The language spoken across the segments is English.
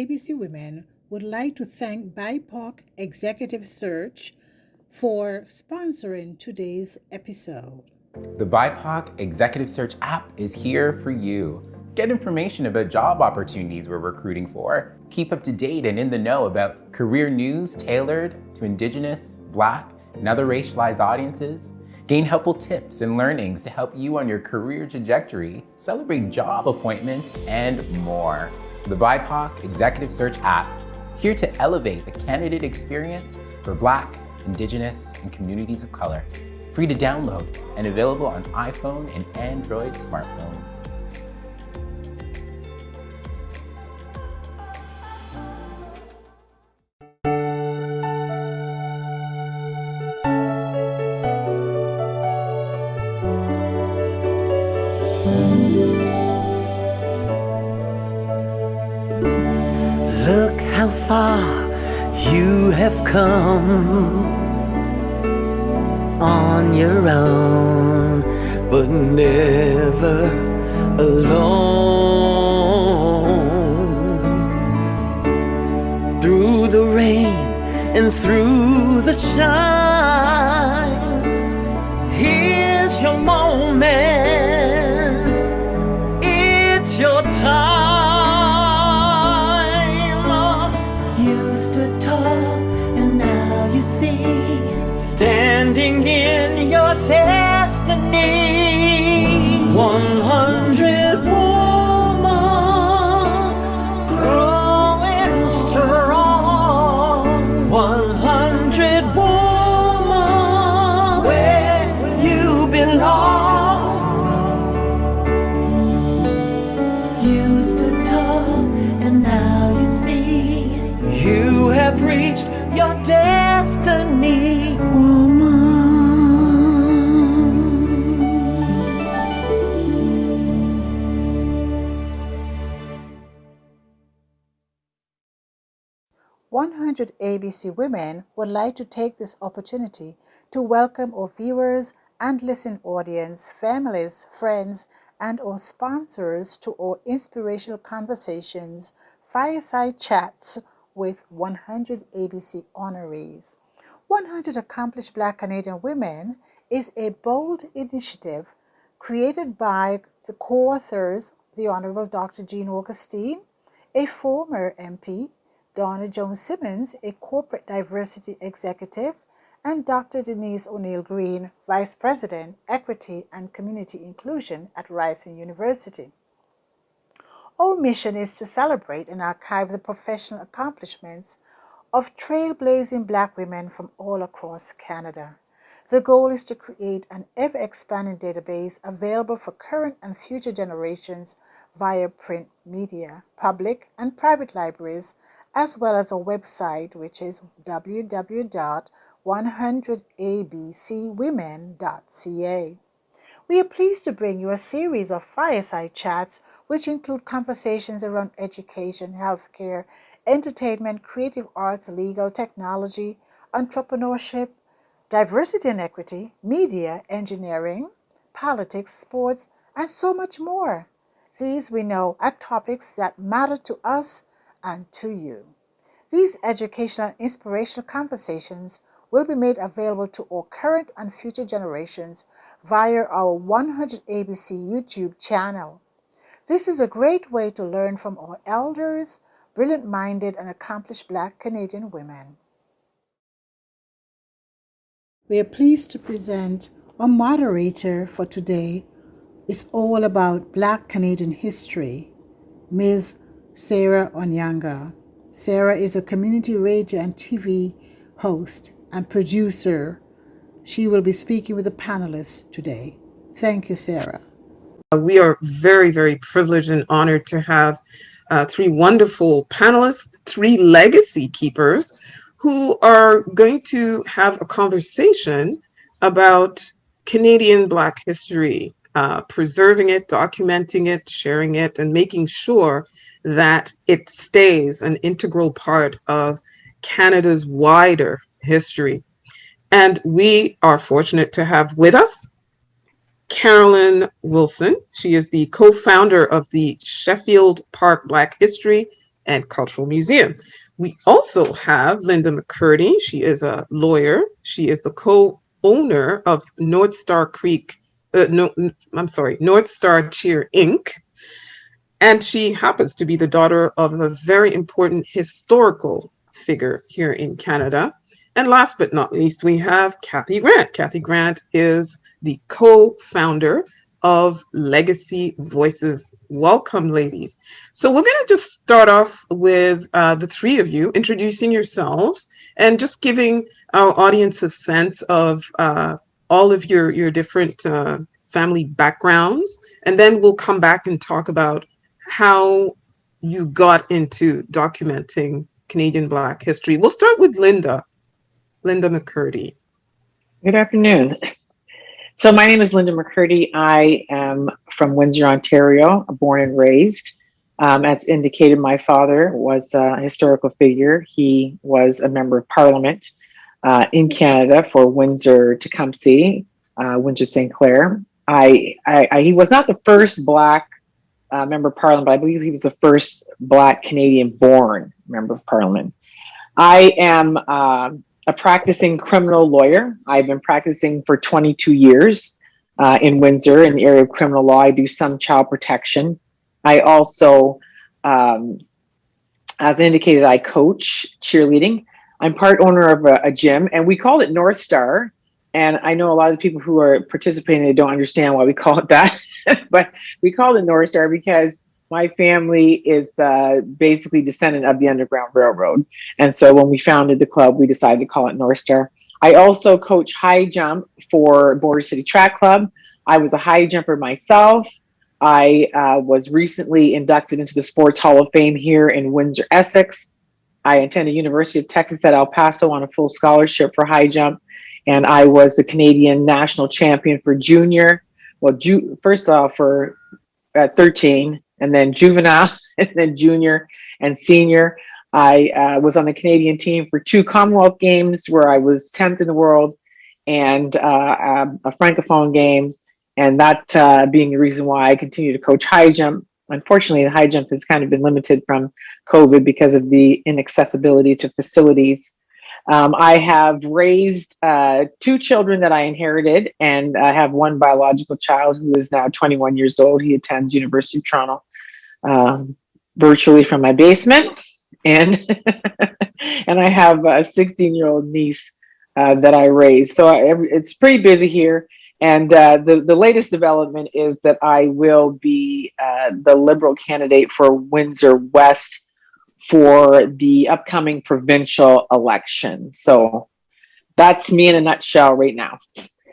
ABC Women would like to thank BIPOC Executive Search for sponsoring today's episode. The BIPOC Executive Search app is here for you. Get information about job opportunities we're recruiting for. Keep up to date and in the know about career news tailored to Indigenous, Black, and other racialized audiences. Gain helpful tips and learnings to help you on your career trajectory, celebrate job appointments, and more. The BIPOC Executive Search app, here to elevate the candidate experience for Black, Indigenous, and communities of color. Free to download and available on iPhone and Android smartphones. Look how far you have come on your own, but never alone. Through the rain and through the shine, here's your moment, it's your time. You stood tall and now you see, standing in your destiny. 100 woman growing strong. 100 woman where you belong. You stood tall and now you see, you have reached your destiny, woman. 100 ABC Women would like to take this opportunity to welcome our viewers and listening audience, families, friends, and our sponsors to our inspirational conversations, fireside chats with 100 ABC honorees. 100 Accomplished Black Canadian Women is a bold initiative created by the co-authors, the Honorable Dr. Jean Augustine, a former MP, Donna Jones-Simmons, a corporate diversity executive, and Dr. Denise O'Neill Green, Vice President, Equity and Community Inclusion at Ryerson University. Our mission is to celebrate and archive the professional accomplishments of trailblazing Black women from all across Canada. The goal is to create an ever-expanding database available for current and future generations via print media, public and private libraries, as well as a website, which is www.100abcwomen.ca. We are pleased to bring you a series of fireside chats which include conversations around education, healthcare, entertainment, creative arts, legal, technology, entrepreneurship, diversity and equity, media, engineering, politics, sports, and so much more. These, we know, are topics that matter to us and to you. These educational and inspirational conversations will be made available to all current and future generations via our 100 ABC YouTube channel. This is a great way to learn from our elders, brilliant-minded and accomplished Black Canadian women. We are pleased to present our moderator for today. It's all about Black Canadian history, Ms. Sarah Onyango. Sarah is a community radio and TV host and producer. She will be speaking with the panelists today. Thank you, Sarah. We are very, very privileged and honored to have three wonderful panelists, three legacy keepers, who are going to have a conversation about Canadian Black history, preserving it, documenting it, sharing it, and making sure that it stays an integral part of Canada's wider history. And we are fortunate to have with us Carolyn Wilson. She is the co-founder of the Sheffield Park Black History and Cultural Museum. We also have Linda McCurdy. She is a lawyer. She is the co-owner of North Star North Star Cheer Inc. And she happens to be the daughter of a very important historical figure here in Canada. And last but not least, we have Kathy Grant. Kathy Grant is the co-founder of Legacy Voices. Welcome, ladies. So we're going to just start off with the three of you introducing yourselves and just giving our audience a sense of all of your different family backgrounds. And then we'll come back and talk about how you got into documenting Canadian Black history. We'll start with Linda McCurdy. Good afternoon. So my name is Linda McCurdy. I am from Windsor, Ontario, born and raised. As indicated, my father was a historical figure. He was a member of Parliament in Canada for Windsor-Tecumseh, Windsor-St. Clair. He was not the first Black member of Parliament, but I believe he was the first Black Canadian-born member of Parliament. I am a practicing criminal lawyer. I've been practicing for 22 years in Windsor in the area of criminal law. I do some child protection. I also, as indicated, I coach cheerleading. I'm part owner of a gym, and we call it North Star. And I know a lot of the people who are participating, they don't understand why we call it that, but we call it North Star because my family is basically descendant of the Underground Railroad. And so when we founded the club, we decided to call it North Star. I also coach high jump for Border City Track Club. I was a high jumper myself. I was recently inducted into the Sports Hall of Fame here in Windsor, Essex. I attended University of Texas at El Paso on a full scholarship for high jump. And I was the Canadian national champion for junior. Well, first off for 13, and then juvenile, and then junior and senior. I was on the Canadian team for 2 Commonwealth Games where I was 10th in the world, and a Francophone Games, and that being the reason why I continue to coach high jump. Unfortunately, the high jump has kind of been limited from COVID because of the inaccessibility to facilities. I have raised 2 children that I inherited, and I have 1 biological child who is now 21 years old. He attends University of Toronto virtually from my basement, and and I have a 16-year-old niece that I raised. So it's pretty busy here. And the latest development is that I will be the Liberal candidate for Windsor West for the upcoming provincial election. So that's me in a nutshell right now.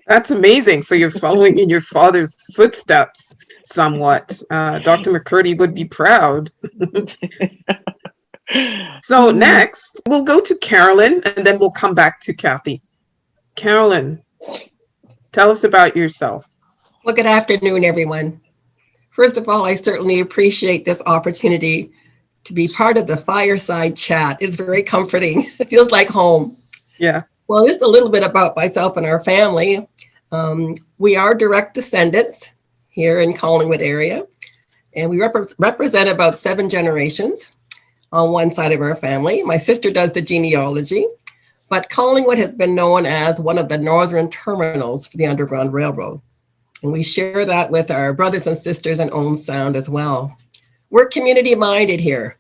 That's amazing. So you're following in your father's footsteps somewhat. Dr. McCurdy would be proud. So next, we'll go to Carolyn, and then we'll come back to Kathy. Carolyn, tell us about yourself. Well, good afternoon, everyone. First of all, I certainly appreciate this opportunity to be part of the Fireside chat. It's very comforting. It feels like home. Yeah. Well, just a little bit about myself and our family. We are direct descendants here in Collingwood area, and we represent about 7 generations on one side of our family. My sister does the genealogy, but Collingwood has been known as one of the northern terminals for the Underground Railroad. And we share that with our brothers and sisters in Owen Sound as well. We're community minded here.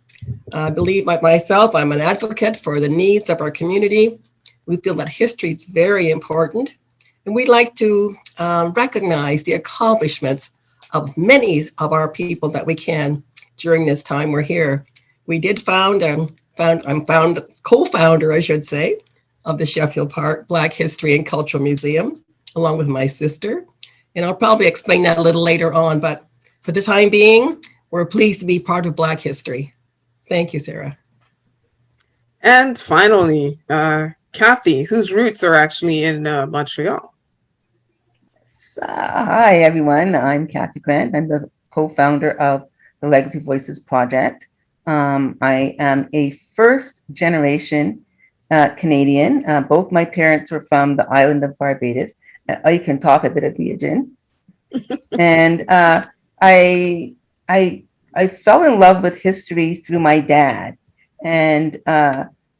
I believe myself, I'm an advocate for the needs of our community. We feel that history is very important. And we'd like to recognize the accomplishments of many of our people that we can during this time we're here. We did co-founder, I should say, of the Sheffield Park Black History and Cultural Museum, along with my sister. And I'll probably explain that a little later on, but for the time being, we're pleased to be part of Black history. Thank you, Sarah. And finally, Kathy, whose roots are actually in Montreal. Hi, everyone. I'm Kathy Grant. I'm the co-founder of the Legacy Voices Project. I am a first-generation Canadian. Both my parents were from the island of Barbados. I can talk a bit of Viogin. And I I fell in love with history through my dad. And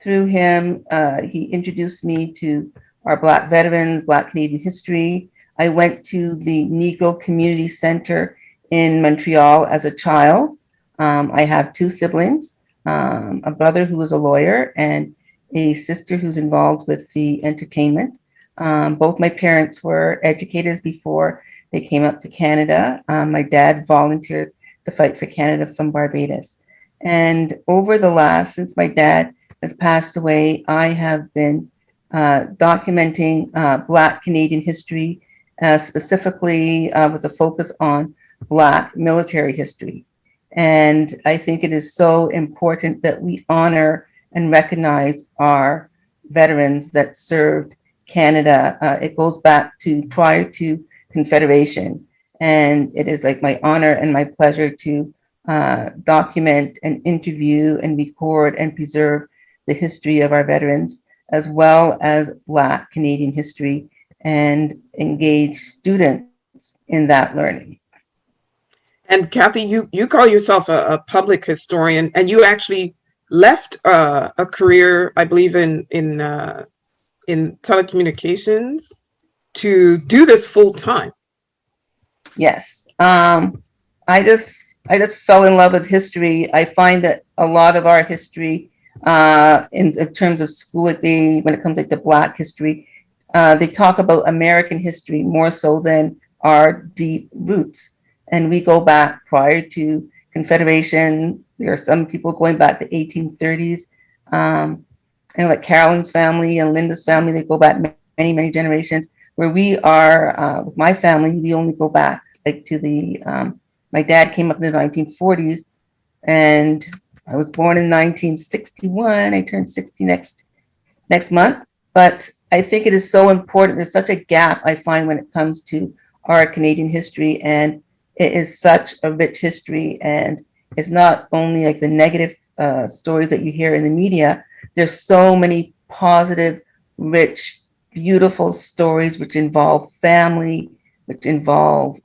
through him, he introduced me to our Black veterans, Black Canadian history. I went to the Negro Community Center in Montreal as a child. I have two siblings, a brother who is a lawyer and a sister who's involved with the entertainment. Both my parents were educators before they came up to Canada. My dad volunteered to fight for Canada from Barbados. And over the last, since my dad has passed away, I have been documenting Black Canadian history, specifically with a focus on Black military history. And I think it is so important that we honor and recognize our veterans that served Canada. It goes back to prior to Confederation. And it is like my honor and my pleasure to document and interview and record and preserve the history of our veterans, as well as Black Canadian history, and engage students in that learning. And Kathy, you call yourself a public historian, and you actually left a career, I believe, in telecommunications to do this full time. Yes, I just fell in love with history. I find that a lot of our history, in terms of school, when it comes like to Black history, they talk about American history more so than our deep roots. And we go back prior to Confederation. There are some people going back to 1830s. And like Carolyn's family and Linda's family, they go back many, many generations. Where we are, with my family, we only go back like to the, my dad came up in the 1940s, and I was born in 1961. I turned 60 next month. But I think it is so important. There's such a gap, I find, when it comes to our Canadian history, and it is such a rich history. And it's not only like the negative stories that you hear in the media. There's so many positive, rich, beautiful stories which involve family, which involve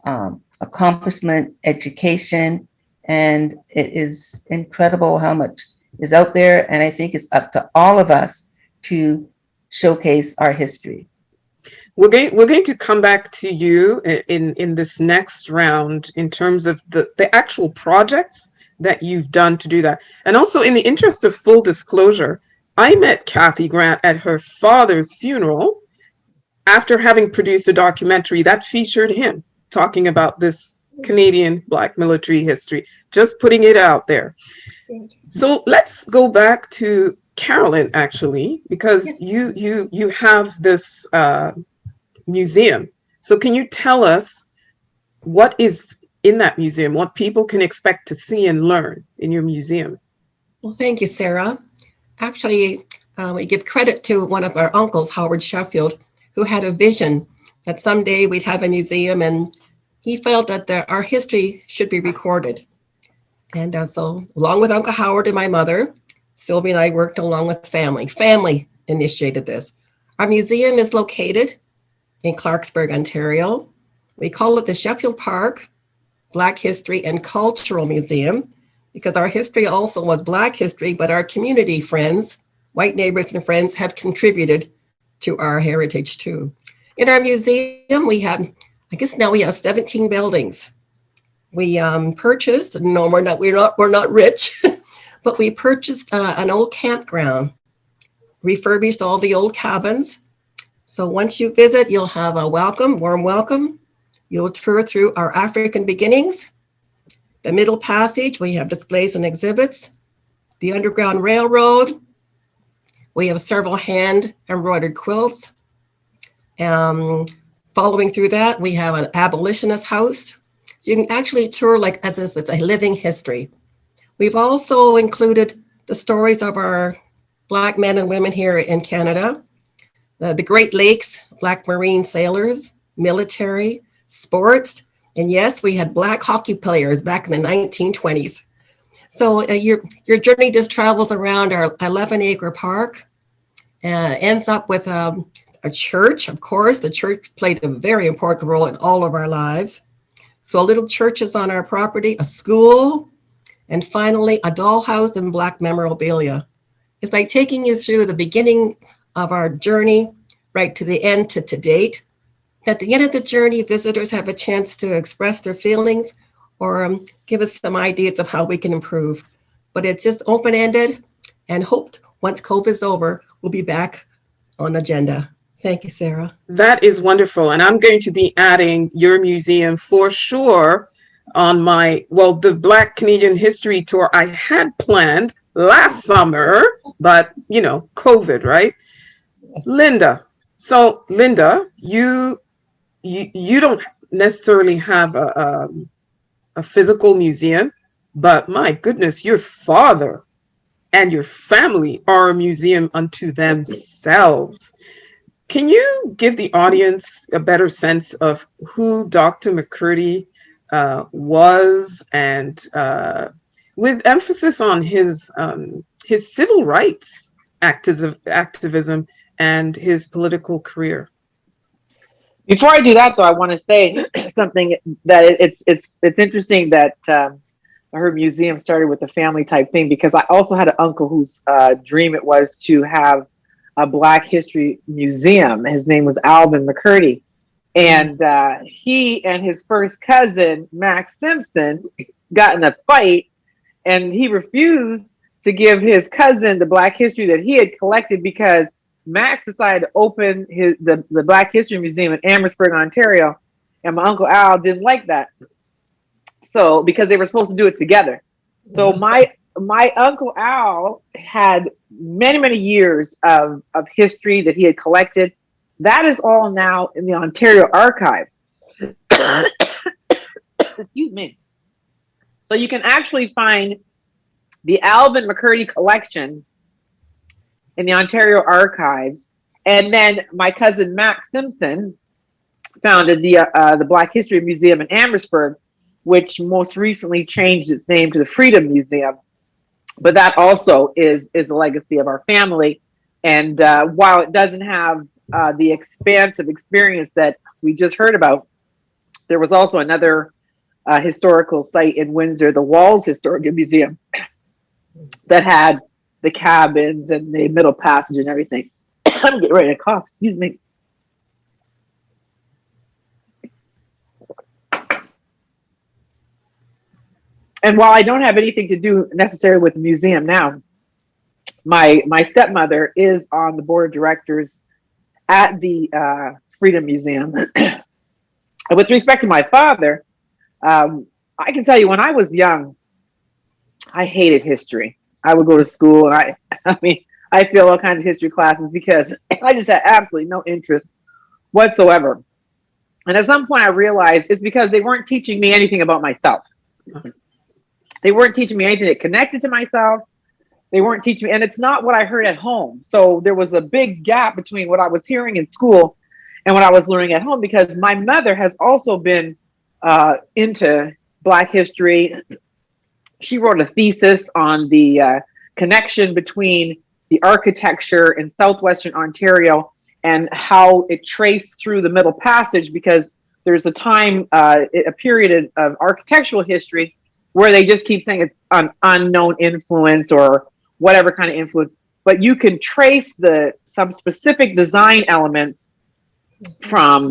accomplishment, education, and it is incredible how much is out there. And I think it's up to all of us to showcase our history. We're going to come back to you in this next round in terms of the actual projects that you've done to do that. And also, in the interest of full disclosure, I met Kathy Grant at her father's funeral after having produced a documentary that featured him talking about this Canadian Black military history, just putting it out there. So let's go back to Carolyn, actually, because you have this museum. So can you tell us what is in that museum, what people can expect to see and learn in your museum? Well, thank you, Sarah. Actually, we give credit to one of our uncles, Howard Sheffield, who had a vision that someday we'd have a museum, and he felt that our history should be recorded. And so along with Uncle Howard and my mother, Sylvie and I worked along with family. Family initiated this. Our museum is located in Clarksburg, Ontario. We call it the Sheffield Park Black History and Cultural Museum, because our history also was Black history, but our community friends, white neighbors and friends, have contributed to our heritage too. In our museum, we have, I guess now we have 17 buildings. We purchased, no, we're not rich, but we purchased an old campground, refurbished all the old cabins. So once you visit, you'll have a warm welcome. You'll tour through our African beginnings. The Middle Passage, we have displays and exhibits. The Underground Railroad, we have several hand embroidered quilts. Following through that, we have an abolitionist house. So you can actually tour like as if it's a living history. We've also included the stories of our Black men and women here in Canada, the Great Lakes, Black Marine sailors, military, sports, and yes, we had Black hockey players back in the 1920s. So your journey just travels around our 11-acre park, ends up with a church. Of course, the church played a very important role in all of our lives. So a little church is on our property, a school, And finally, a dollhouse and Black memorabilia. It's like taking you through the beginning of our journey right to the end to date. At the end of the journey, visitors have a chance to express their feelings or give us some ideas of how we can improve. But it's just open-ended and hoped once COVID is over, we'll be back on agenda. Thank you, Sarah. That is wonderful. And I'm going to be adding your museum for sure on my, well, the Black Canadian History Tour I had planned last summer, but you know, COVID, right? Linda. So Linda, you don't necessarily have a physical museum, but my goodness, your father and your family are a museum unto themselves. Can you give the audience a better sense of who Dr. McCurdy was, and with emphasis on his civil rights activism and his political career? Before I do that, though, I want to say something that it's interesting that her museum started with a family type thing, because I also had an uncle whose dream it was to have a Black History Museum. His name was Alvin McCurdy. And he and his first cousin, Max Simpson, got in a fight, and he refused to give his cousin the Black history that he had collected because Max decided to open the Black History Museum in Amherstburg, Ontario, and my Uncle Al didn't like that. So, because they were supposed to do it together. So my Uncle Al had many years of history that he had collected. That is all now in the Ontario archives. Excuse me. So you can actually find the Alvin McCurdy collection in the Ontario archives. And then my cousin Max Simpson founded the Black History Museum in Amherstburg, which most recently changed its name to the Freedom Museum. But that also is a legacy of our family. And while it doesn't have the expansive experience that we just heard about, there was also another historical site in Windsor, the Walls Historical Museum, that had the cabins and the Middle Passage and everything. I'm getting ready to cough, excuse me. And while I don't have anything to do necessarily with the museum now, my stepmother is on the board of directors at the Freedom Museum. And with respect to my father, I can tell you when I was young, I hated history. I would go to school and I failed all kinds of history classes because I just had absolutely no interest whatsoever. And at some point I realized it's because they weren't teaching me anything about myself. They weren't teaching me anything that connected to myself. They weren't teaching me, and it's not what I heard at home. So there was a big gap between what I was hearing in school and what I was learning at home, because my mother has also been into Black history. She wrote a thesis on the connection between the architecture in Southwestern Ontario and how it traced through the Middle Passage, because there's a time, a period of architectural history where they just keep saying it's an unknown influence or whatever kind of influence, but you can trace some specific design elements from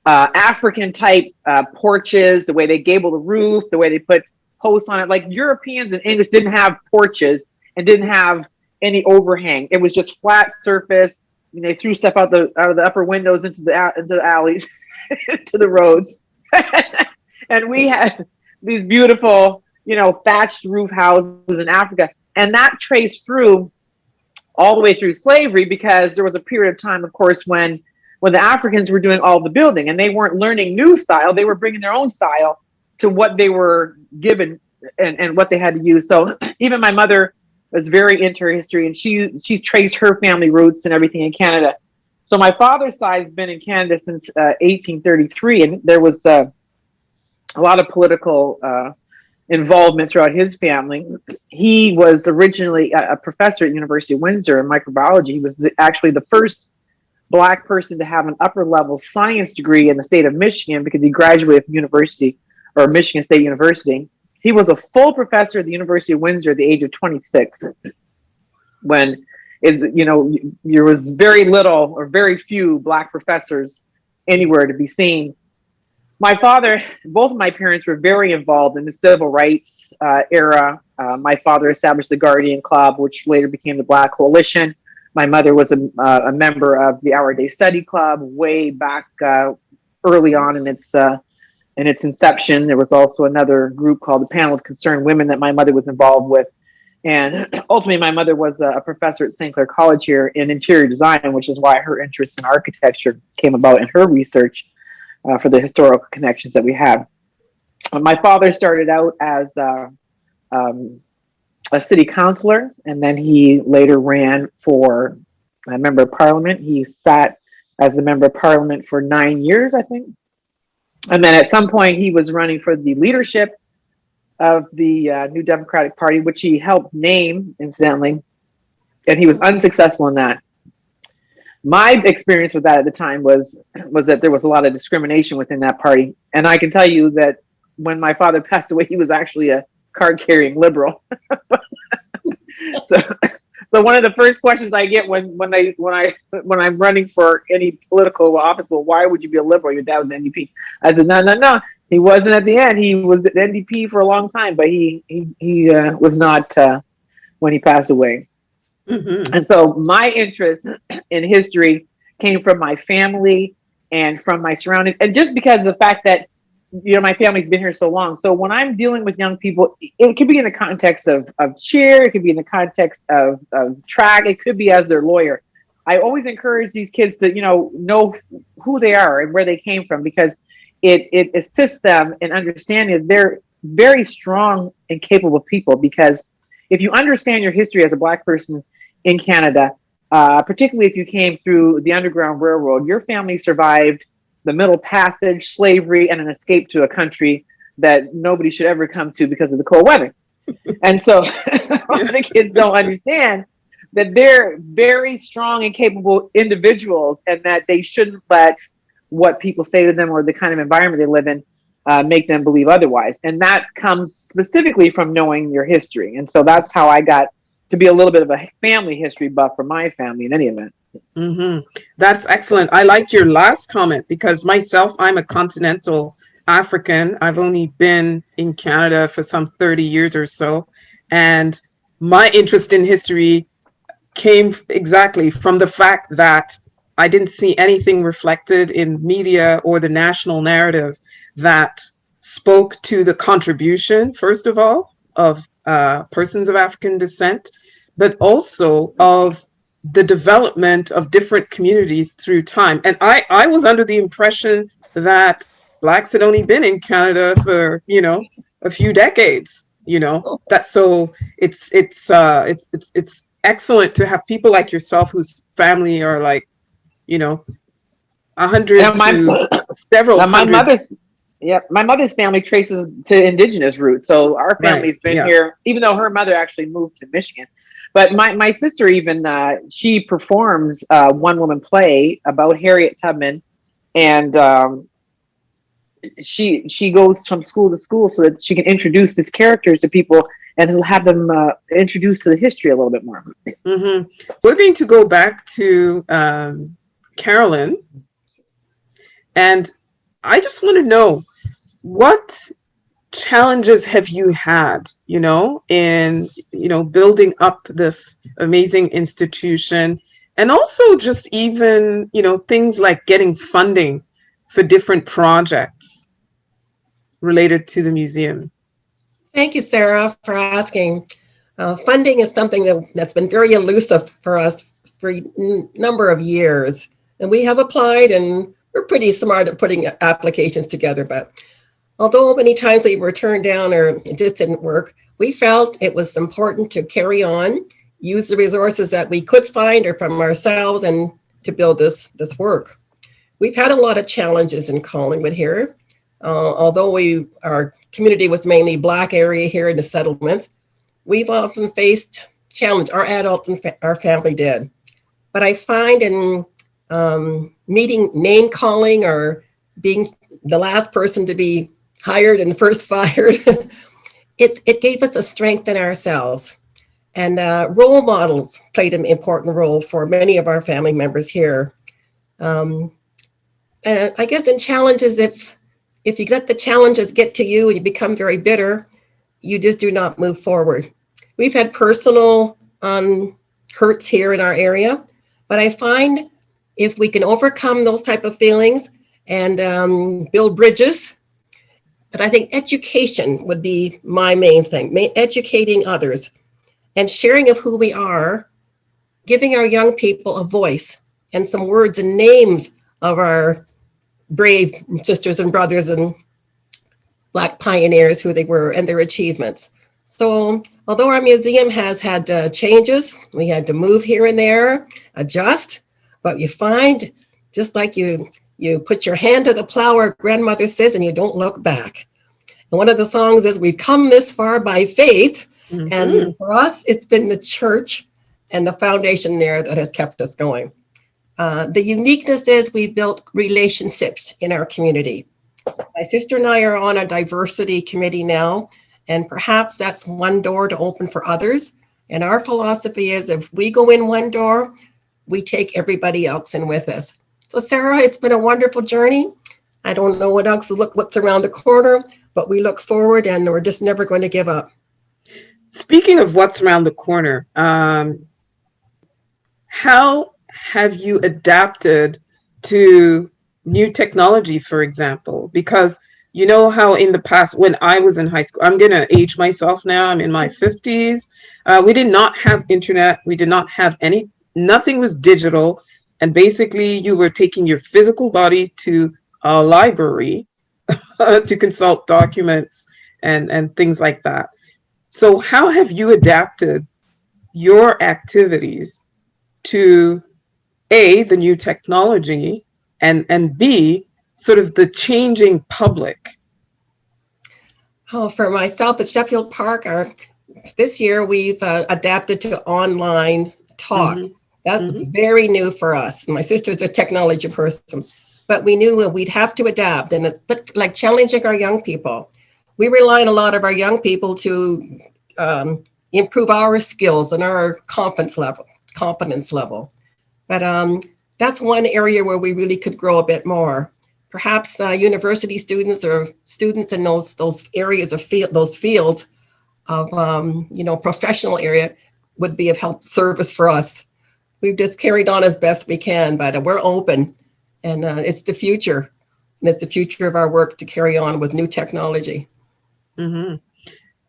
African type porches, the way they gable the roof, the way they put posts on it. Like Europeans and English didn't have porches and didn't have any overhang. It was just flat surface. And they threw stuff out of the upper windows into the alleys, to the roads. And we had these beautiful, thatched roof houses in Africa. And that traced through all the way through slavery, because there was a period of time, of course, when the Africans were doing all the building and they weren't learning new style. They were bringing their own style to what they were given and what they had to use. So even my mother was very into her history, and she's traced her family roots and everything in Canada. So my father's side has been in Canada since 1833, and there was a lot of political involvement throughout his family. He was originally a professor at University of Windsor in microbiology. He was actually the first Black person to have an upper level science degree in the state of Michigan, because he graduated from Michigan State University. he was a full professor at the University of Windsor at the age of 26, when there was very little or very few Black professors anywhere to be seen. My father, both of my parents were very involved in the civil rights era. My father established the Guardian Club, which later became the Black Coalition. My mother was a member of the Our Day Study Club way back early on in its inception. There was also another group called the Panel of Concerned Women that my mother was involved with. And ultimately, my mother was a professor at St. Clair College here in interior design, which is why her interest in architecture came about in her research for the historical connections that we have. My father started out as a city councilor, and then he later ran for a member of parliament. He sat as the member of parliament for 9 years, I think. And then at some point, he was running for the leadership of the New Democratic Party, which he helped name, incidentally, and he was unsuccessful in that. My experience with that at the time was that there was a lot of discrimination within that party. And I can tell you that when my father passed away, he was actually a card-carrying liberal. So one of the first questions I get when I'm running for any political office, well, why would you be a liberal? Your dad was NDP. I said, no. He wasn't at the end. He was at NDP for a long time, but he was not when he passed away. Mm-hmm. And so my interest in history came from my family and from my surroundings, and just because of the fact that my family's been here so long. So when I'm dealing with young people, it could be in the context of cheer, it could be in the context of track, it could be as their lawyer. I always encourage these kids to know who they are and where they came from, because it assists them in understanding that they're very strong and capable people. Because if you understand your history as a Black person in Canada, particularly if you came through the Underground Railroad, your family survived the Middle Passage, slavery, and an escape to a country that nobody should ever come to because of the cold weather. And so a lot of the kids don't understand that they're very strong and capable individuals, and that they shouldn't let what people say to them or the kind of environment they live in make them believe otherwise. And that comes specifically from knowing your history. And so that's how I got to be a little bit of a family history buff for my family in any event. Mm-hmm. That's excellent. I like your last comment, because myself, I'm a continental African. I've only been in Canada for some 30 years or so. And my interest in history came exactly from the fact that I didn't see anything reflected in media or the national narrative that spoke to the contribution, first of all, of persons of African descent, but also of the development of different communities through time. And I was under the impression that Blacks had only been in Canada for, a few decades, that so it's excellent to have people like yourself whose family are like, 100 to several hundred. My mother's family traces to indigenous roots. So our family's been here, even though her mother actually moved to Michigan. But my sister even, she performs a one-woman play about Harriet Tubman. And she goes from school to school so that she can introduce these characters to people and have them introduced to the history a little bit more. Mm-hmm. We're going to go back to Carolyn. And I just want to know, what challenges have you had, in, building up this amazing institution, and also just even, things like getting funding for different projects related to the museum? Thank you, Sarah, for asking. Funding is something that's been very elusive for us for a number of years. And we have applied, and we're pretty smart at putting applications together. But although many times we were turned down or it just didn't work, we felt it was important to carry on, use the resources that we could find or from ourselves, and to build this work. We've had a lot of challenges in Collingwood here. Although our community was mainly Black area here in the settlements, we've often faced challenge, our adults and our family did. But I find in meeting name calling or being the last person to be hired and first fired, it gave us a strength in ourselves. And role models played an important role for many of our family members here. And I guess in challenges, if you let the challenges get to you and you become very bitter, you just do not move forward. We've had personal hurts here in our area, but I find if we can overcome those type of feelings and build bridges, but I think education would be my main thing, educating others and sharing of who we are, giving our young people a voice and some words and names of our brave sisters and brothers and Black pioneers, who they were and their achievements. So although our museum has had changes, we had to move here and there, adjust, but you find, just like you put your hand to the plow, our grandmother says, and you don't look back. And one of the songs is, we've come this far by faith. Mm-hmm. And for us, it's been the church and the foundation there that has kept us going. The uniqueness is we built relationships in our community. My sister and I are on a diversity committee now, and perhaps that's one door to open for others. And our philosophy is, if we go in one door, we take everybody else in with us. So Sarah, it's been a wonderful journey. I don't know what's around the corner, but we look forward and we're just never going to give up. Speaking of what's around the corner, how have you adapted to new technology, for example? Because you know how in the past, when I was in high school, I'm going to age myself now, I'm in my 50s. We did not have internet. We did not have nothing was digital. And basically you were taking your physical body to a library to consult documents and things like that. So how have you adapted your activities to A, the new technology, and B, sort of the changing public? Oh, for myself at Sheffield Park, this year we've adapted to online talks. Mm-hmm. That was very new for us. My sister's a technology person, but we knew we'd have to adapt, and it's like challenging our young people. We rely on a lot of our young people to improve our skills and our confidence level. But that's one area where we really could grow a bit more. Perhaps university students or students in those areas of those fields of professional area would be of help service for us. We've just carried on as best we can, but we're open, and it's the future, and it's the future of our work to carry on with new technology. Mm-hmm.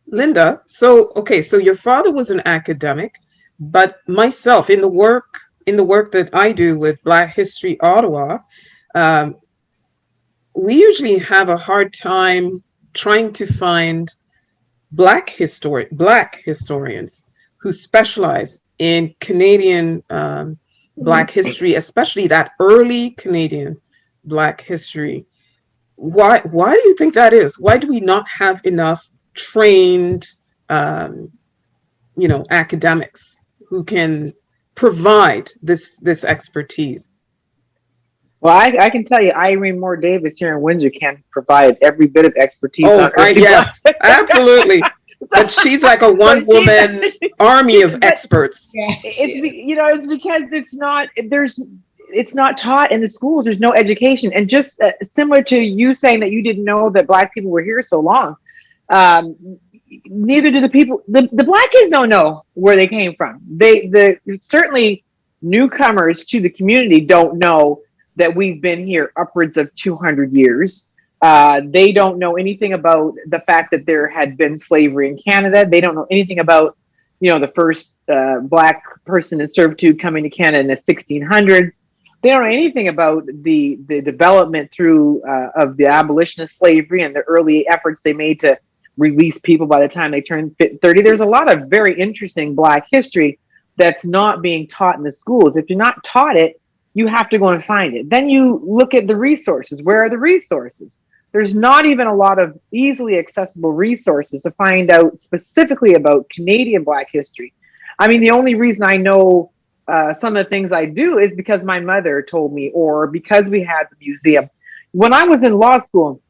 Linda, so your father was an academic, but myself, in the work that I do with Black History Ottawa, we usually have a hard time trying to find Black historians who specialize in Canadian Black history, especially that early Canadian Black history. Why do you think that is? Why do we not have enough trained, academics who can provide this expertise? Well, I can tell you, Irene Moore Davis here in Windsor can provide every bit of expertise. Yes, absolutely. But she's like a one-woman army of experts. It's because it's not taught in the schools. There's no education, and just similar to you saying that you didn't know that Black people were here so long. Neither do the people. The Black kids don't know where they came from. Certainly newcomers to the community don't know that we've been here upwards of 200 years. They don't know anything about the fact that there had been slavery in Canada. They don't know anything about, the first Black person in servitude coming to Canada in the 1600s. They don't know anything about the development through of the abolition of slavery and the early efforts they made to release people by the time they turned 30. There's a lot of very interesting Black history that's not being taught in the schools. If you're not taught it, you have to go and find it. Then you look at the resources. Where are the resources? There's not even a lot of easily accessible resources to find out specifically about Canadian Black history. I mean, the only reason I know some of the things I do is because my mother told me, or because we had the museum. When I was in law school,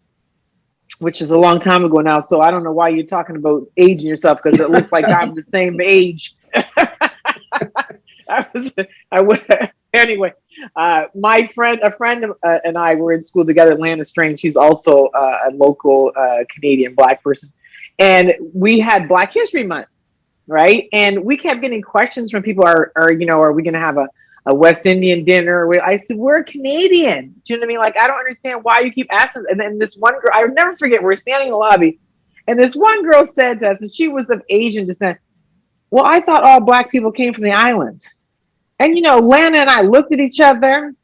which is a long time ago now. So I don't know why you're talking about aging yourself, because it looks like I'm the same age. Anyway, my friend, and I were in school together, Lana Strange. She's also a local Canadian Black person. And we had Black History Month, right? And we kept getting questions from people, are we going to have a West Indian dinner? I said, we're Canadian. Do you know what I mean? Like, I don't understand why you keep asking. And then this one girl, I'll never forget, we're standing in the lobby, and this one girl said to us, and she was of Asian descent, well, I thought all Black people came from the islands. And, Lana and I looked at each other,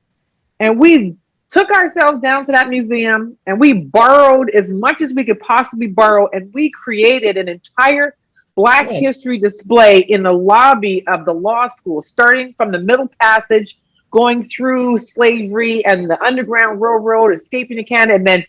and we took ourselves down to that museum, and we borrowed as much as we could possibly borrow, and we created an entire Black history display in the lobby of the law school, starting from the Middle Passage, going through slavery and the Underground Railroad, escaping to Canada, and then,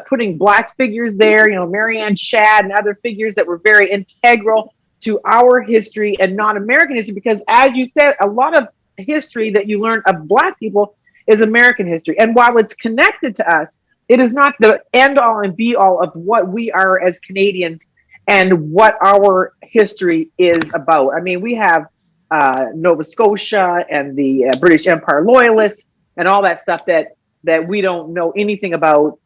putting Black figures there, Marianne Shadd and other figures that were very integral to our history and not American history. Because as you said, a lot of history that you learn of Black people is American history. And while it's connected to us, it is not the end all and be all of what we are as Canadians and what our history is about. I mean, we have Nova Scotia and the British Empire Loyalists and all that stuff that we don't know anything about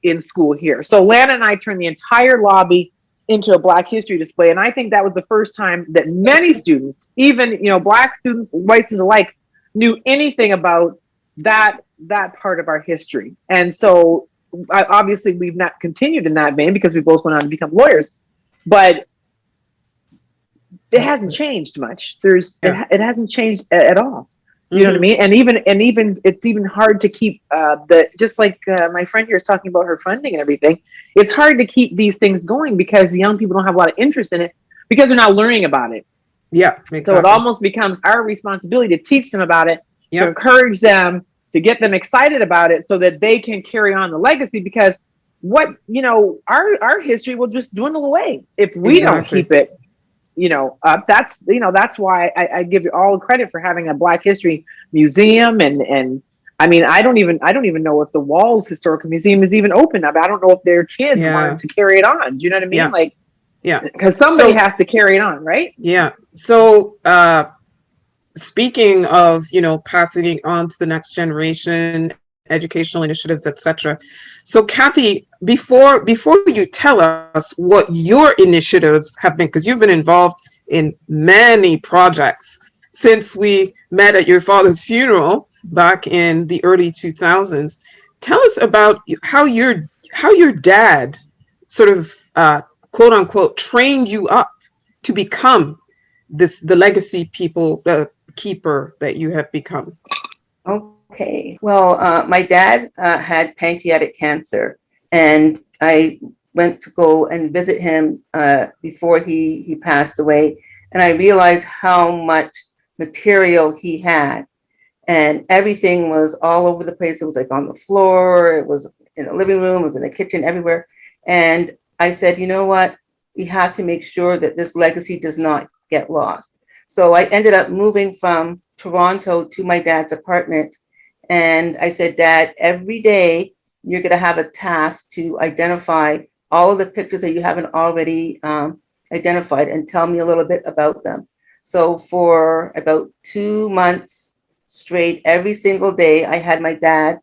in school here. So Lana and I turned the entire lobby into a Black history display. And I think that was the first time that many students, even, Black students, white students alike, knew anything about that part of our history. And so obviously we've not continued in that vein because we both went on to become lawyers, but it hasn't changed much. It hasn't changed at all. You know what I mean? And even it's even hard to keep just like my friend here is talking about her funding and everything. It's hard to keep these things going because the young people don't have a lot of interest in it because they're not learning about it. Yeah, exactly. So it almost becomes our responsibility to teach them about it, to encourage them, to get them excited about it so that they can carry on the legacy, because our history will just dwindle away if we don't keep it up. That's why I give you all credit for having a Black History Museum. And I mean, I don't even know if the Walls Historical Museum is even open. I don't know if their kids want to carry it on. Do you know what I mean? Because somebody has to carry it on, right? Yeah. So speaking of, passing it on to the next generation, educational initiatives, etc. So Kathy, before you tell us what your initiatives have been, because you've been involved in many projects since we met at your father's funeral back in the early 2000s, tell us about how your dad sort of quote unquote trained you up to become the legacy keeper that you have become. Okay. Well, my dad had pancreatic cancer, and I went to go and visit him before he passed away. And I realized how much material he had, and everything was all over the place. It was like on the floor, it was in the living room, it was in the kitchen, everywhere. And I said, you know what? We have to make sure that this legacy does not get lost. So I ended up moving from Toronto to my dad's apartment. And I said, Dad, every day you're going to have a task to identify all of the pictures that you haven't already identified and tell me a little bit about them. So for about 2 months straight, every single day, I had my dad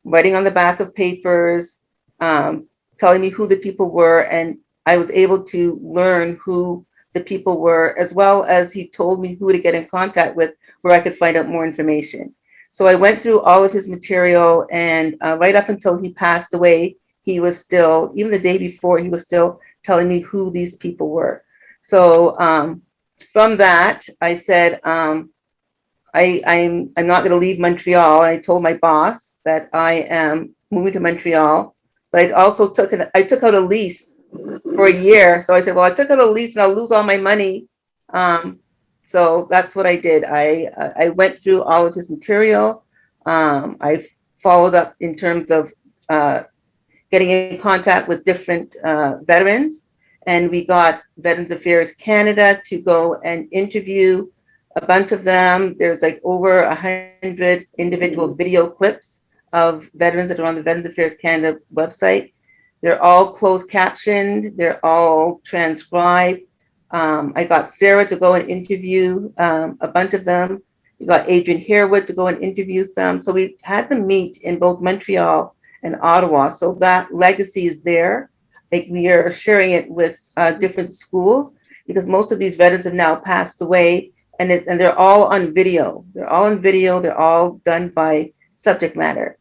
writing on the back of papers, telling me who the people were. And I was able to learn who the people were, as well as he told me who to get in contact with where I could find out more information. So I went through all of his material, and right up until he passed away, he was still, even the day before, he was still telling me who these people were. So from that, I said, I'm not going to leave Montreal. I told my boss that I am moving to Montreal, but I also took out a lease for a year. So I said, well, I took out a lease and I'll lose all my money. So that's what I did. I went through all of his material. I followed up in terms of getting in contact with different veterans. And we got Veterans Affairs Canada to go and interview a bunch of them. There's like over 100 individual video clips of veterans that are on the Veterans Affairs Canada website. They're all closed captioned. They're all transcribed. I got Sarah to go and interview a bunch of them. We got Adrian Harewood to go and interview some. So we had them meet in both Montreal and Ottawa. So that legacy is there. Like, we are sharing it with different schools, because most of these veterans have now passed away, and they're all on video. They're all on video. They're all done by subject matter.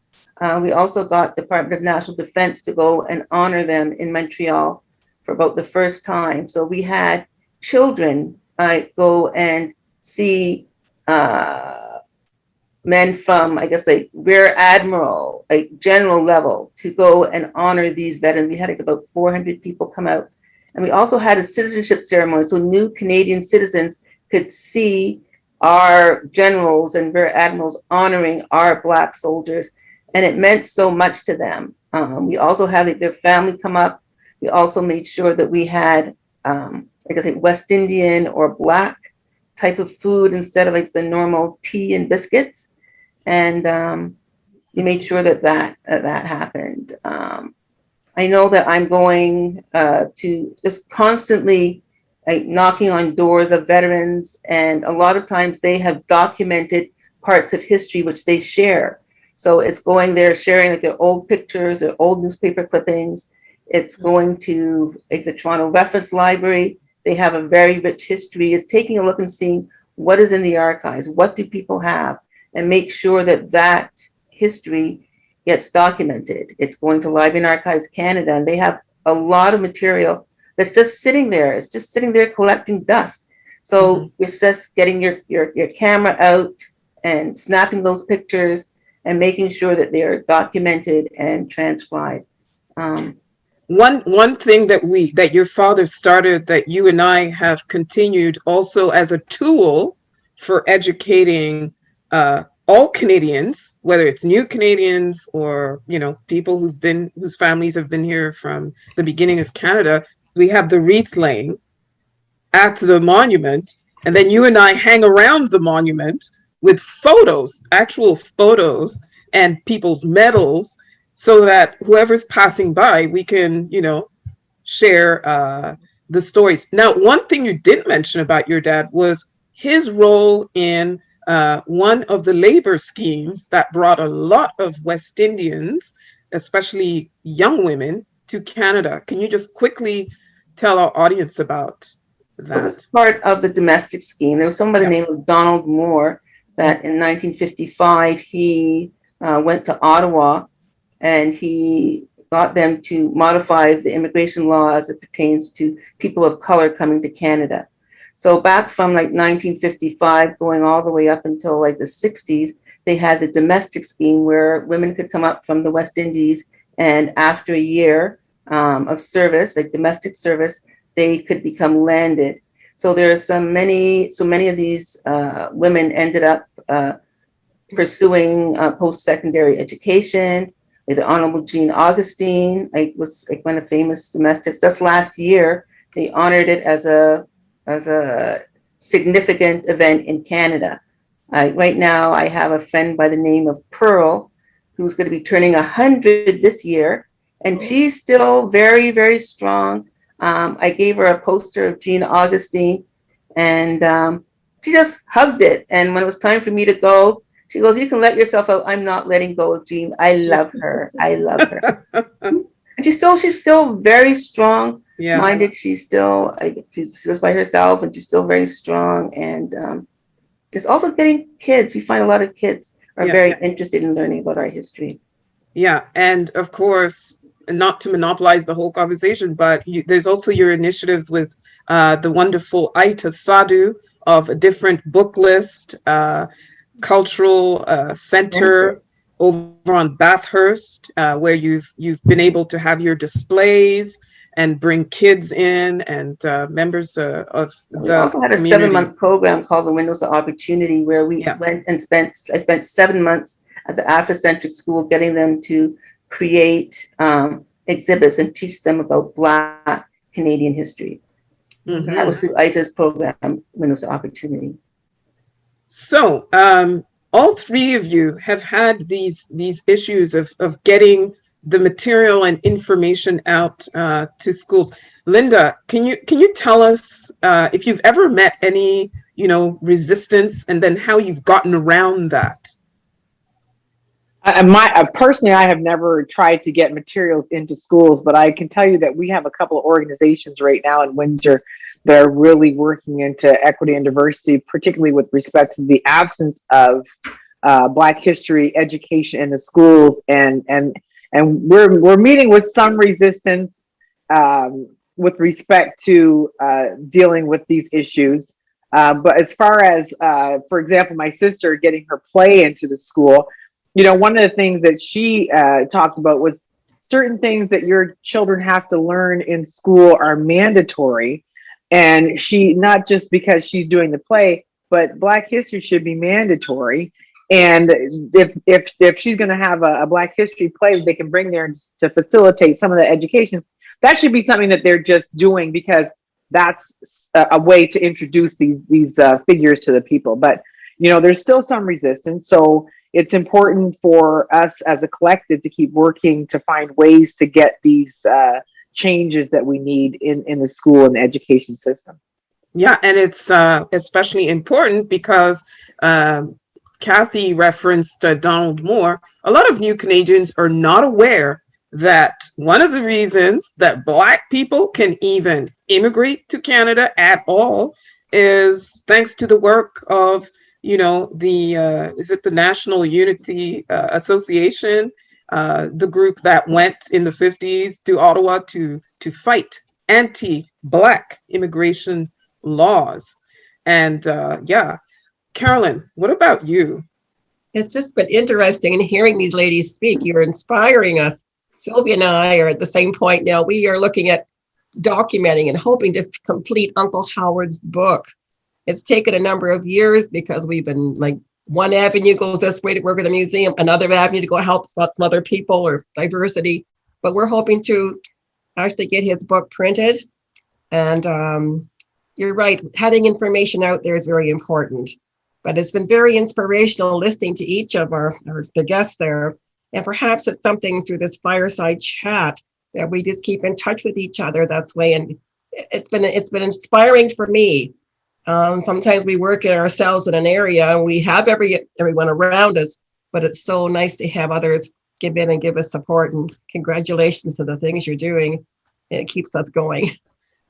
We also got Department of National Defense to go and honor them in Montreal for about the first time. So we had children go and see men from, I guess, like Rear Admiral, like general level, to go and honor these veterans. We had like about 400 people come out. And we also had a citizenship ceremony, so new Canadian citizens could see our generals and Rear Admirals honoring our Black soldiers. And it meant so much to them. We also had like their family come up. We also made sure that we had, like I say, West Indian or Black type of food instead of like the normal tea and biscuits. And we made sure that that happened. I know that I'm going to just constantly like knocking on doors of veterans, and a lot of times they have documented parts of history which they share. So it's going there, sharing like their old pictures, their old newspaper clippings. It's going to like the Toronto Reference Library. They have a very rich history. It's taking a look and seeing what is in the archives, what do people have, and make sure that that history gets documented. It's going to Library and Archives Canada, and they have a lot of material that's just sitting there. It's just sitting there collecting dust. So it's just getting your camera out and snapping those pictures and making sure that they are documented and transcribed. One thing that your father started, that you and I have continued also as a tool for educating all Canadians, whether it's new Canadians or, you know, people whose families have been here from the beginning of Canada. We have the wreath laying at the monument, and then you and I hang around the monument with photos, actual photos, and people's medals, so that whoever's passing by, we can, you know, share the stories. Now, one thing you didn't mention about your dad was his role in one of the labor schemes that brought a lot of West Indians, especially young women, to Canada. Can you just quickly tell our audience about that? It was part of the domestic scheme. There was someone by the name of Donald Moore that in 1955, he went to Ottawa and he got them to modify the immigration law as it pertains to people of color coming to Canada. So back from like 1955 going all the way up until like the 60s, they had the domestic scheme where women could come up from the West Indies, and after a year of service, like domestic service, they could become landed. So there are so many of these women ended up pursuing post-secondary education. Like the Honorable Jean Augustine, was like one of the famous domestics. Just last year, they honored it as a significant event in Canada. Right now, I have a friend by the name of Pearl, who's going to be turning 100 this year, and she's still very, very strong. I gave her a poster of Jean Augustine, and she just hugged it. And when it was time for me to go, she goes, "You can let yourself out. I'm not letting go of Jean. I love her. I love her." And she's still very strong minded. She's just by herself, and she's still very strong. And just also getting kids. We find a lot of kids are very interested in learning about our history. Yeah, and of course, not to monopolize the whole conversation, but there's also your initiatives with the wonderful Aita Sadhu of a different book list, cultural center over on Bathurst, where you've been able to have your displays and bring kids in and members of the community. We also had a 7-month program called the Windows of Opportunity, where we went and I spent 7 months at the Afrocentric School getting them to create exhibits and teach them about Black Canadian history. Mm-hmm. That was through Aita's program, Windows of Opportunity. So all three of you have had these issues of getting the material and information out to schools. Linda, can you tell us if you've ever met any, resistance, and then how you've gotten around that? Personally, I have never tried to get materials into schools, but I can tell you that we have a couple of organizations right now in Windsor that are really working into equity and diversity, particularly with respect to the absence of Black history education in the schools, and we're meeting with some resistance with respect to dealing with these issues. But as far as, for example, my sister getting her play into the school, one of the things that she talked about was certain things that your children have to learn in school are mandatory. And she, not just because she's doing the play, but Black history should be mandatory. And if she's going to have a Black history play they can bring there to facilitate some of the education, that should be something that they're just doing because that's a way to introduce these figures to the people. But, there's still some resistance. So it's important for us as a collective to keep working to find ways to get these changes that we need in the school and the education system. Yeah, and it's especially important because Kathy referenced Donald Moore. A lot of new Canadians are not aware that one of the reasons that Black people can even immigrate to Canada at all is thanks to the work of, is it the National Unity Association, the group that went in the 50s to Ottawa to fight anti-Black immigration laws. And Carolyn, what about you? It's just been interesting in hearing these ladies speak. You're inspiring us. Sylvia and I are at the same point now. We are looking at documenting and hoping to complete Uncle Howard's book. It's taken a number of years because we've been like, one avenue goes this way to work at a museum, another avenue to go help some other people or diversity. But we're hoping to actually get his book printed. And you're right, having information out there is very important. But it's been very inspirational listening to each of the guests there. And perhaps it's something through this fireside chat that we just keep in touch with each other that way. And it's been inspiring for me. Sometimes we work in ourselves in an area and we have everyone around us, but it's so nice to have others give in and give us support, and congratulations to the things you're doing. It keeps us going.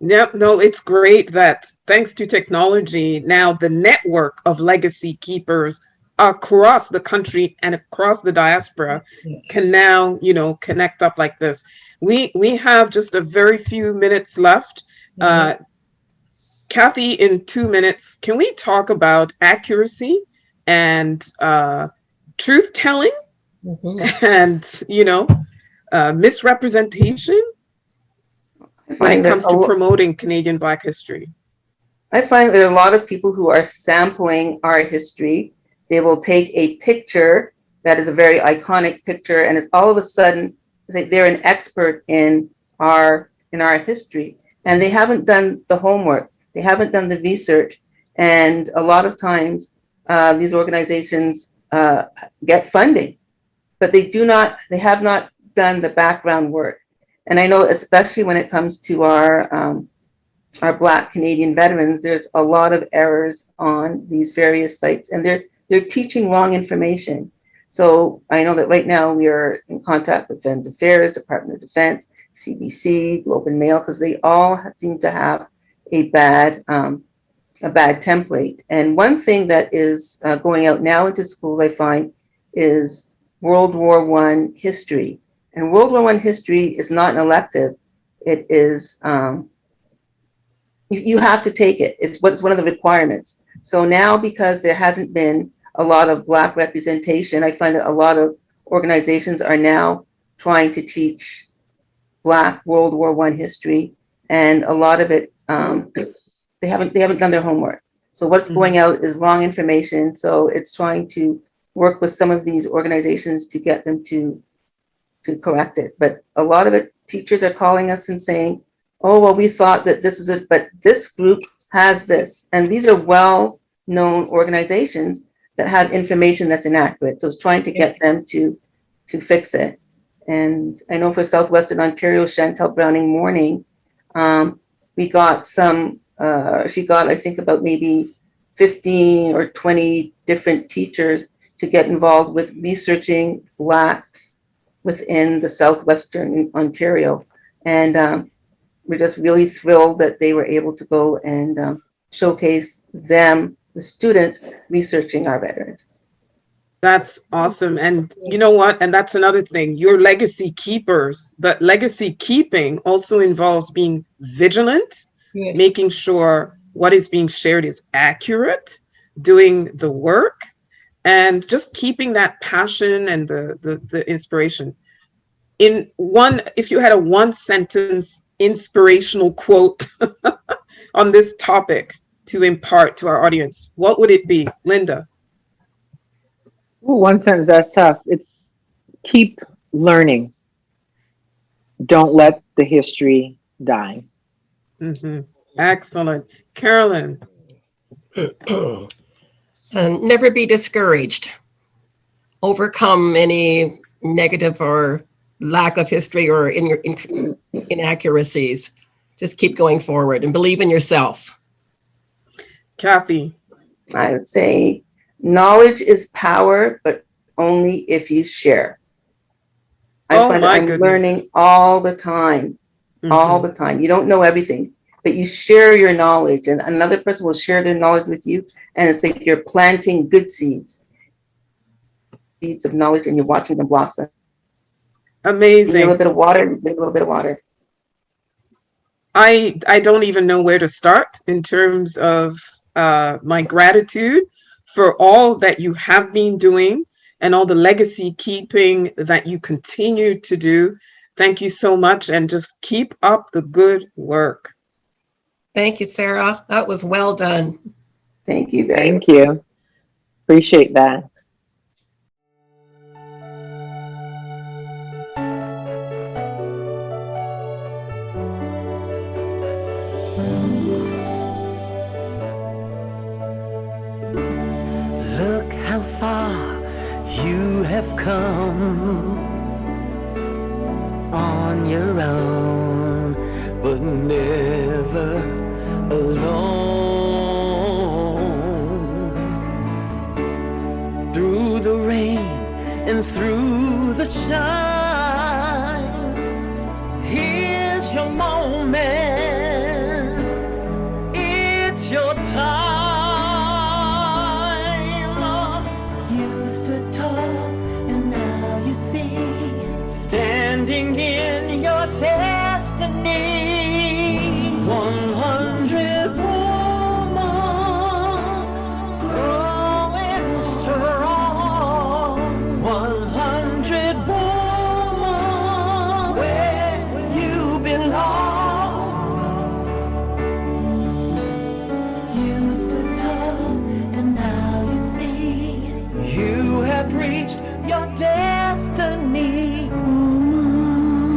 Yep, no, it's great that thanks to technology, now the network of legacy keepers across the country and across the diaspora can now, connect up like this. We have just a very few minutes left. Kathy, in 2 minutes, can we talk about accuracy and truth telling and, misrepresentation when it comes to promoting Canadian Black history? I find there are a lot of people who are sampling our history. They will take a picture that is a very iconic picture, and it's all of a sudden they're an expert in our history, and they haven't done the homework. They haven't done the research, and a lot of times these organizations get funding, but they have not done the background work. And I know, especially when it comes to our Black Canadian veterans, there's a lot of errors on these various sites, and they're teaching wrong information. So I know that right now we are in contact with Veterans Affairs, Department of Defense, CBC, Globe and Mail, because they all seem to have a bad template. And one thing that is going out now into schools, I find, is World War I history. And World War I history is not an elective. It is, you have to take it. It's one of the requirements. So now, because there hasn't been a lot of Black representation, I find that a lot of organizations are now trying to teach Black World War I history, and a lot of it, they haven't done their homework. So what's going out is wrong information. So it's trying to work with some of these organizations to get them to correct it. But a lot of it, teachers are calling us and saying, oh, well, we thought that this was it, but this group has this. And these are well-known organizations that have information that's inaccurate. So it's trying to get them to fix it. And I know for Southwestern Ontario, Chantal Browning Morning, we got some, she got, I think, about maybe 15 or 20 different teachers to get involved with researching Blacks within the Southwestern Ontario. And we're just really thrilled that they were able to go and showcase them, the students, researching our veterans. That's awesome. And you know what? And that's another thing. You're legacy keepers, but legacy keeping also involves being vigilant, making sure what is being shared is accurate, doing the work, and just keeping that passion and the inspiration. In one, if you had a one sentence inspirational quote on this topic to impart to our audience, what would it be, Linda? Ooh, one sentence, that's tough. It's keep learning. Don't let the history die. Mm-hmm. Excellent. Carolyn? And never be discouraged. Overcome any negative or lack of history or inaccuracies. Just keep going forward and believe in yourself. Kathy? I would say knowledge is power, but only if you share. I find I'm learning all the time, all the time. You don't know everything, but you share your knowledge, and another person will share their knowledge with you, and it's like you're planting good seeds of knowledge, and you're watching them blossom. Amazing. A little bit of water, a little bit of water. I don't even know where to start in terms of my gratitude for all that you have been doing and all the legacy keeping that you continue to do. Thank you so much, and just keep up the good work. Thank you, Sarah. That was well done. Thank you. Thank you. Appreciate that. Look how far you have come on your own, but never alone. Through the rain and through the shine, here's your moment, it's your time. You stood tall and now you see, standing in your destiny. 100 woman growing strong. 100 woman where you belong. You stood tall and now you see, you have reached your destiny. Woman.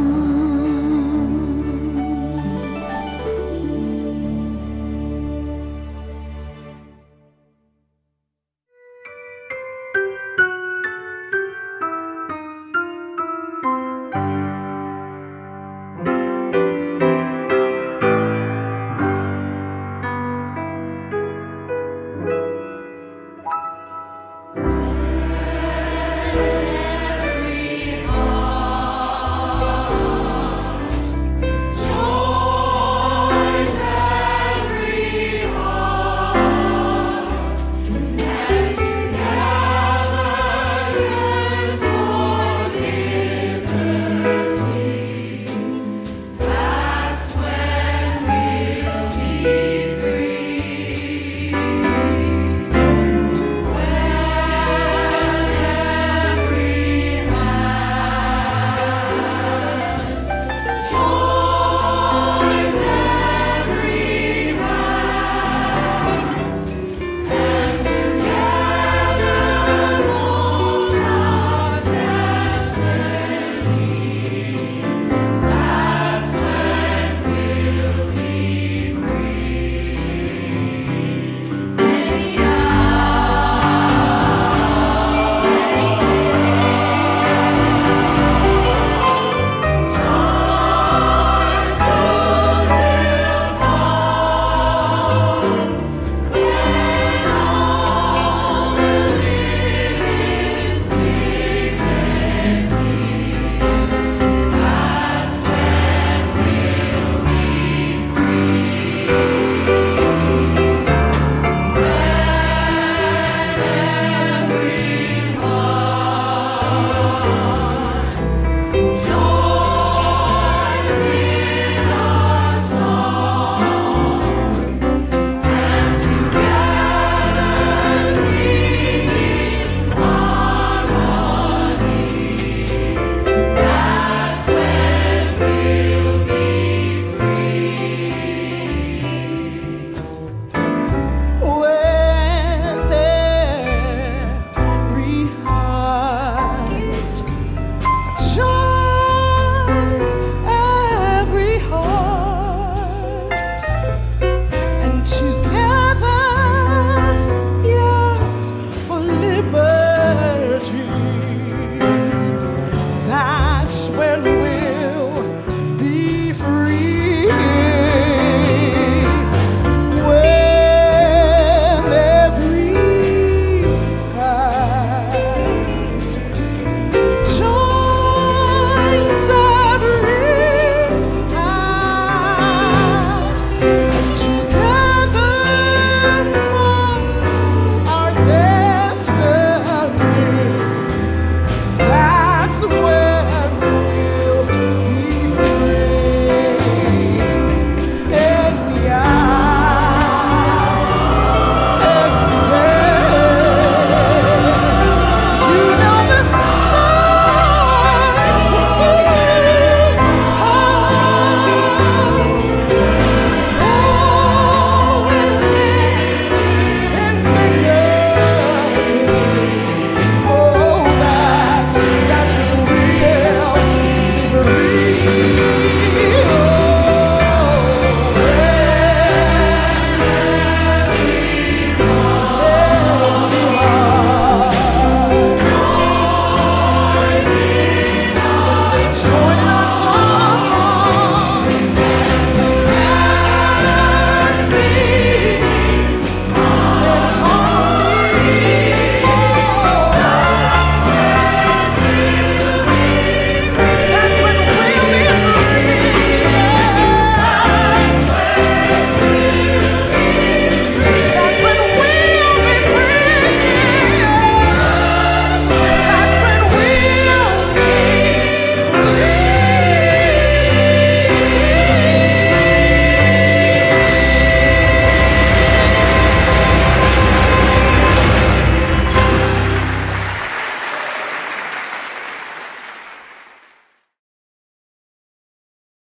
somewhere.